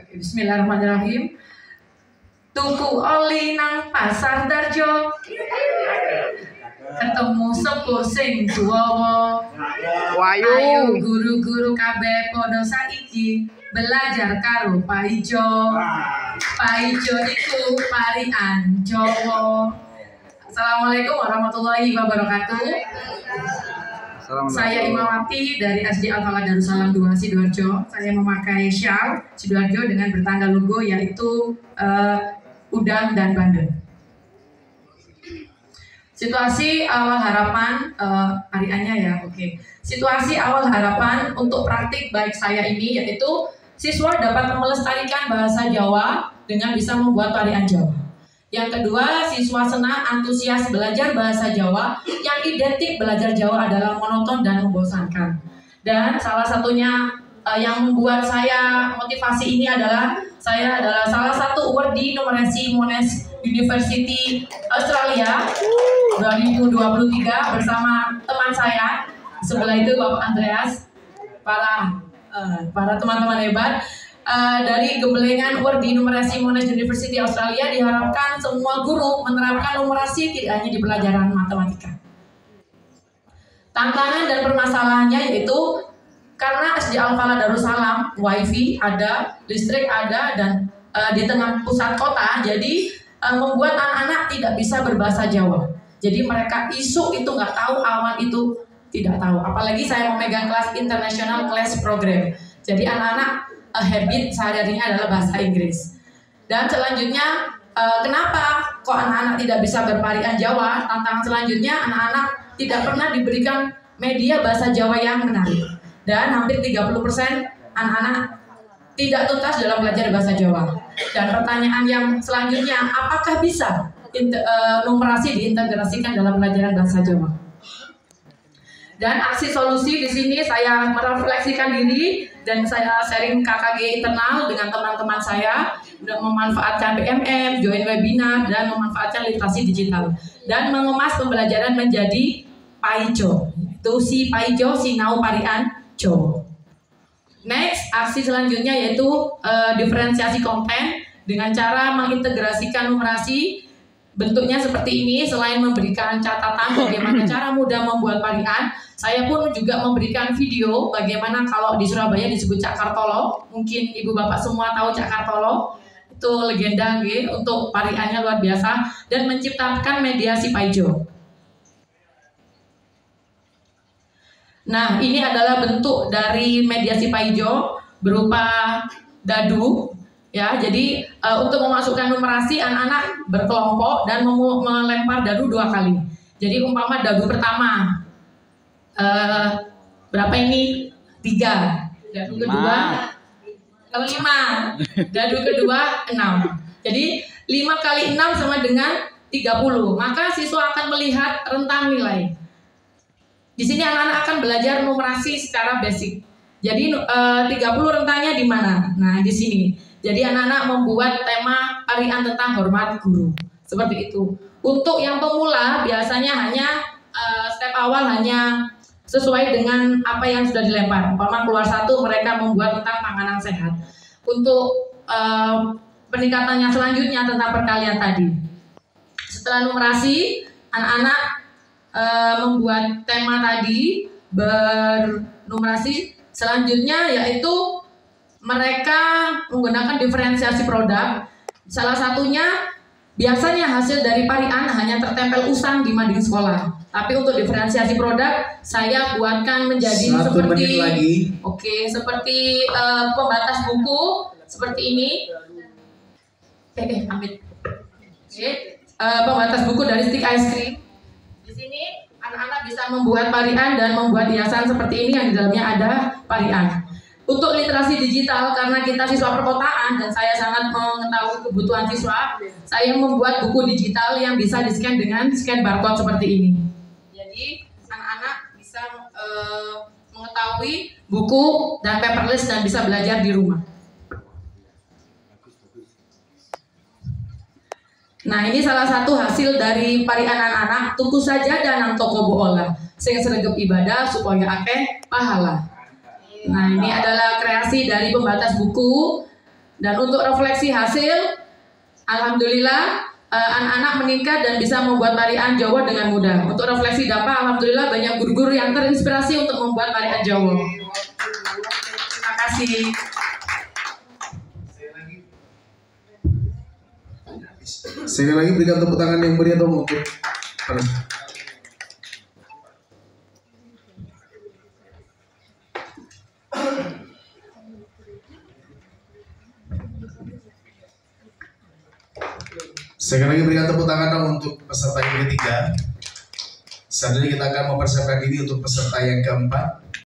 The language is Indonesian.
Oke, bismillahirrahmanirrahim. Tuku oli nang pasar Darjo, ketemu sepur sing tuwa. Ayo guru-guru kabeh padha saiki belajar karo Pak Ijo. Pak Ijo iku parian Jawa. Assalamualaikum warahmatullahi wabarakatuh. Saya Imawati dari SD Al-Falah Darussalam 2 Sidoarjo. Saya memakai syal Sidoarjo dengan bertanda logo yaitu udang dan bandeng. Situasi awal harapan, hariannya ya, oke. Situasi awal harapan untuk praktik baik saya ini yaitu siswa dapat melestarikan bahasa Jawa dengan bisa membuat tarian Jawa. Yang kedua, siswa senang antusias belajar bahasa Jawa. Yang identik belajar Jawa adalah monoton dan membosankan. Dan salah satunya yang membuat saya motivasi ini adalah saya adalah salah satu awardee numerasi Monash University Australia 2023 bersama teman saya sebelah itu Bapak Andreas, para teman-teman hebat. Dari Gembelengan awardee numerasi Monash University Australia diharapkan semua guru menerapkan numerasi tidak hanya di pelajaran matematika. Tantangan dan permasalahannya yaitu karena SD Al-Falah Darussalam wifi ada, listrik ada, dan di tengah pusat kota, jadi membuat anak-anak tidak bisa berbahasa Jawa. Jadi mereka isu itu nggak tahu, awal itu tidak tahu. Apalagi saya memegang kelas international class program. Jadi anak-anak habit sehari-harinya adalah bahasa Inggris. Dan selanjutnya, kenapa kok anak-anak tidak bisa berparian Jawa? Tantangan selanjutnya, anak-anak tidak pernah diberikan media bahasa Jawa yang menarik. Dan hampir 30% anak-anak tidak tuntas dalam belajar bahasa Jawa. Dan pertanyaan yang selanjutnya, apakah bisa numerasi diintegrasikan dalam pelajaran bahasa Jawa? Dan aksi solusi di sini saya merefleksikan diri dan saya sharing KKG internal dengan teman-teman saya dan memanfaatkan BMM, join webinar dan memanfaatkan literasi digital dan mengemas pembelajaran menjadi Paijo. Itu si Paijo sinau parian Jo. Next, aksi selanjutnya yaitu diferensiasi konten dengan cara mengintegrasikan numerasi. Bentuknya seperti ini, selain memberikan catatan bagaimana cara mudah membuat parian, saya pun juga memberikan video bagaimana kalau di Surabaya disebut Cak Kartolo. Mungkin ibu bapak semua tahu Cak Kartolo, itu legenda untuk pariannya luar biasa dan menciptakan mediasi Paijo. Nah, ini adalah bentuk dari mediasi Paijo berupa dadu. Ya, jadi untuk memasukkan numerasi anak-anak berkelompok dan melempar dadu 2 kali. Jadi umpama dadu pertama berapa ini? 3. Dadu kedua 5. Dadu kedua 6. Jadi 5 kali 6 sama dengan 30. Maka siswa akan melihat rentang nilai. Di sini anak-anak akan belajar numerasi secara basic. Jadi 30 rentangnya di mana? Nah, di sini. Jadi anak-anak membuat tema parian tentang hormat guru. Seperti itu. Untuk yang pemula biasanya hanya step awal hanya sesuai dengan apa yang sudah dilempar. Umpama keluar 1 mereka membuat tentang makanan sehat. Untuk peningkatannya selanjutnya tentang perkalian tadi. Setelah numerasi, anak-anak membuat tema tadi bernumerasi. Selanjutnya yaitu mereka menggunakan diferensiasi produk. Salah satunya biasanya hasil dari parian hanya tertempel usang di mading sekolah. Tapi untuk diferensiasi produk saya buatkan menjadi seperti seperti pembatas buku seperti ini. Amit. Pembatas buku dari stick ice cream. Di sini anak-anak bisa membuat parian dan membuat hiasan seperti ini yang di dalamnya ada parian. Untuk literasi digital, karena kita siswa perkotaan dan saya sangat mengetahui kebutuhan siswa, saya membuat buku digital yang bisa di-scan dengan scan barcode seperti ini. Jadi anak-anak bisa mengetahui buku dan paperless dan bisa belajar di rumah. Nah, ini salah satu hasil dari parian anak-anak, tuku saja danang toko boola. sing sregep ibadah supaya akeh pahala. Nah, ini adalah kreasi dari pembatas buku. Dan untuk refleksi hasil, alhamdulillah anak-anak meningkat dan bisa membuat tarian Jawa dengan mudah. Untuk refleksi dampak, alhamdulillah banyak guru-guru yang terinspirasi untuk membuat tarian Jawa. Terima kasih. Sekali lagi berikan tepuk tangan yang meriah dong untuk sekali lagi berikan tepuk tangan dong untuk peserta yang ketiga. Saat ini kita akan mempersiapkan diri untuk peserta yang keempat.